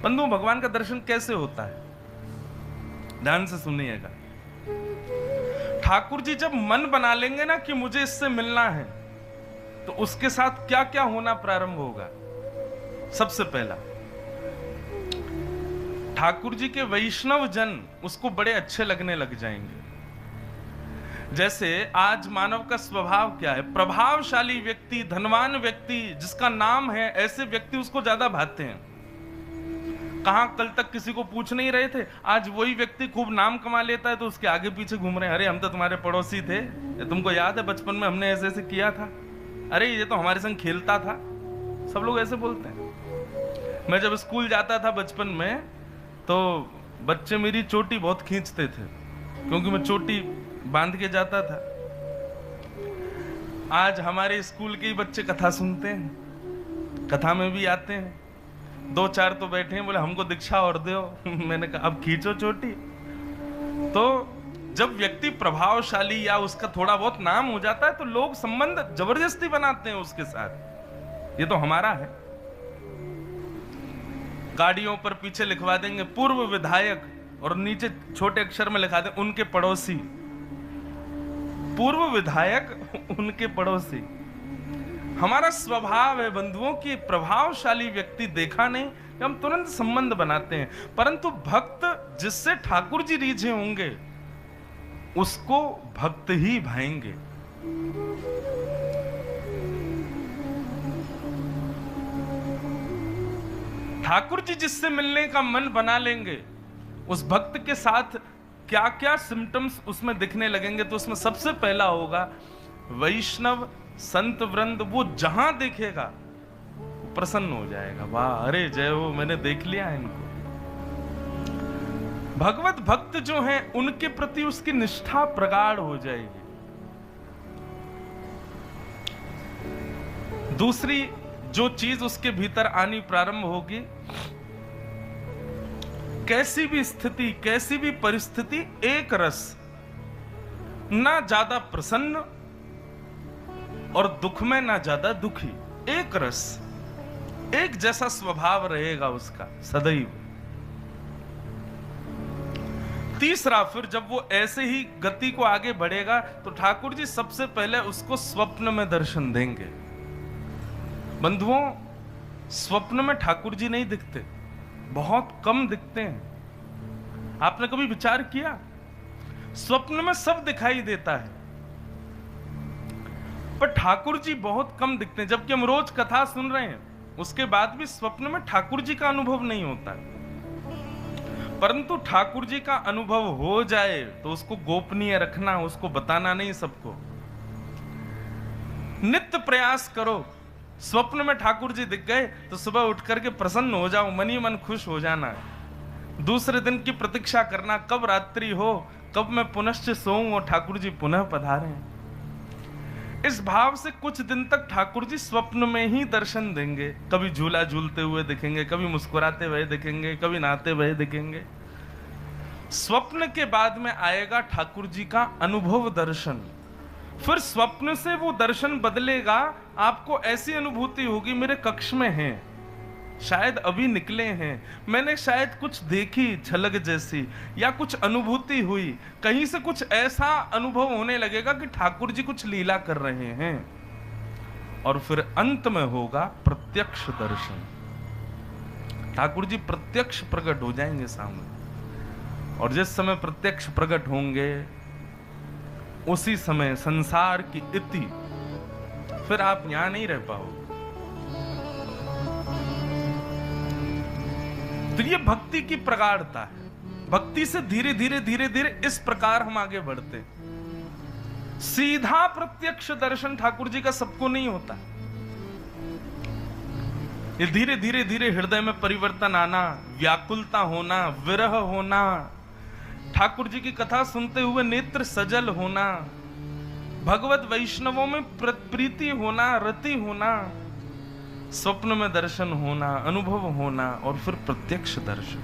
बंधु, भगवान का दर्शन कैसे होता है? ध्यान से सुनिएगा। ठाकुर जी जब मन बना लेंगे ना कि मुझे इससे मिलना है, तो उसके साथ क्या क्या होना प्रारंभ होगा। सबसे पहला, ठाकुर जी के वैष्णव जन उसको बड़े अच्छे लगने लग जाएंगे। जैसे आज मानव का स्वभाव क्या है, प्रभावशाली व्यक्ति, धनवान व्यक्ति जिसका नाम है, ऐसे व्यक्ति उसको ज्यादा भाते हैं। कहां कल तक किसी को पूछ नहीं रहे थे, आज वही व्यक्ति खूब नाम कमा लेता है तो उसके आगे पीछे घूम रहे हैं। अरे हम तो तुम्हारे पड़ोसी थे, तुमको याद है बचपन में हमने ऐसे ऐसे किया था, अरे ये तो हमारे संग खेलता था। सब लोग ऐसे बोलते हैं। मैं जब स्कूल जाता था बचपन में, तो बच्चे मेरी चोटी बहुत खींचते थे, क्योंकि मैं चोटी बांध के जाता था। आज हमारे स्कूल के ही बच्चे कथा सुनते हैं, कथा में भी आते हैं। 2-4 तो बैठे हैं, बोले हमको दीक्षा और दो। मैंने कहा अब खींचो चोटी। तो जब व्यक्ति प्रभावशाली या उसका थोड़ा बहुत नाम हो जाता है, तो लोग संबंध जबरदस्ती बनाते हैं उसके साथ। ये तो हमारा है। गाड़ियों पर पीछे लिखवा देंगे पूर्व विधायक, और नीचे छोटे अक्षर में लिखा दें उनके पड़ोसी। पूर्व विधायक, उनके पड़ोसी। हमारा स्वभाव है बंधुओं की, प्रभावशाली व्यक्ति देखा नहीं कि हम तुरंत संबंध बनाते हैं। परंतु भक्त जिससे ठाकुर जी रीझे होंगे, उसको भक्त ही भाएंगे। ठाकुर जी जिससे मिलने का मन बना लेंगे, उस भक्त के साथ क्या क्या सिम्टम्स उसमें दिखने लगेंगे। तो उसमें सबसे पहला होगा वैष्णव संत वृंद, वो जहां देखेगा प्रसन्न हो जाएगा। वाह, अरे जय हो, मैंने देख लिया इनको। भगवत भक्त जो हैं, उनके प्रति उसकी निष्ठा प्रगाढ़ हो जाएगी। दूसरी जो चीज उसके भीतर आनी प्रारंभ होगी, कैसी भी स्थिति, कैसी भी परिस्थिति, एक रस, ना ज्यादा प्रसन्न और दुख में ना ज्यादा दुखी, एक रस, एक जैसा स्वभाव रहेगा उसका सदैव। तीसरा, फिर जब वो ऐसे ही गति को आगे बढ़ेगा, तो ठाकुर जी सबसे पहले उसको स्वप्न में दर्शन देंगे। बंधुओं, स्वप्न में ठाकुर जी नहीं दिखते, बहुत कम दिखते हैं। आपने कभी विचार किया? स्वप्न में सब दिखाई देता है, पर ठाकुर जी बहुत कम दिखते हैं। जबकि हम रोज कथा सुन रहे हैं, उसके बाद भी स्वप्न में ठाकुर जी का अनुभव नहीं होता है। परंतु ठाकुर जी का अनुभव हो जाए तो उसको गोपनीय रखना, उसको बताना नहीं सबको। नित्य प्रयास करो। स्वप्न में ठाकुर जी दिख गए तो सुबह उठ करके प्रसन्न हो जाओ, मन ही मन खुश हो जाना। दूसरे दिन की प्रतीक्षा करना, कब रात्रि हो, कब मैं पुनश्च सोऊं और ठाकुर जी पुनः पधारें। इस भाव से कुछ दिन तक ठाकुर जी स्वप्न में ही दर्शन देंगे। कभी झूला झूलते हुए दिखेंगे, कभी मुस्कुराते हुए दिखेंगे, कभी नहाते हुए दिखेंगे। स्वप्न के बाद में आएगा ठाकुर जी का अनुभव दर्शन। फिर स्वप्न से वो दर्शन बदलेगा, आपको ऐसी अनुभूति होगी मेरे कक्ष में हैं, शायद अभी निकले हैं, मैंने शायद कुछ देखी झलक जैसी, या कुछ अनुभूति हुई, कहीं से कुछ ऐसा अनुभव होने लगेगा कि ठाकुर जी कुछ लीला कर रहे हैं। और फिर अंत में होगा प्रत्यक्ष दर्शन। ठाकुर जी प्रत्यक्ष प्रकट हो जाएंगे सामने, और जिस समय प्रत्यक्ष प्रकट होंगे, उसी समय संसार की इति, फिर आप यहां नहीं रह पाओगे। तो ये भक्ति की प्रगाढ़ता है। भक्ति से धीरे धीरे धीरे धीरे इस प्रकार हम आगे बढ़ते हैं। सीधा प्रत्यक्ष दर्शन ठाकुर जी का सबको नहीं होता। ये धीरे धीरे धीरे हृदय में परिवर्तन आना, व्याकुलता होना, विरह होना, ठाकुर जी की कथा सुनते हुए नेत्र सजल होना, भगवत वैष्णवों में प्रीति होना, रति होना, स्वप्न में दर्शन होना, अनुभव होना, और फिर प्रत्यक्ष दर्शन।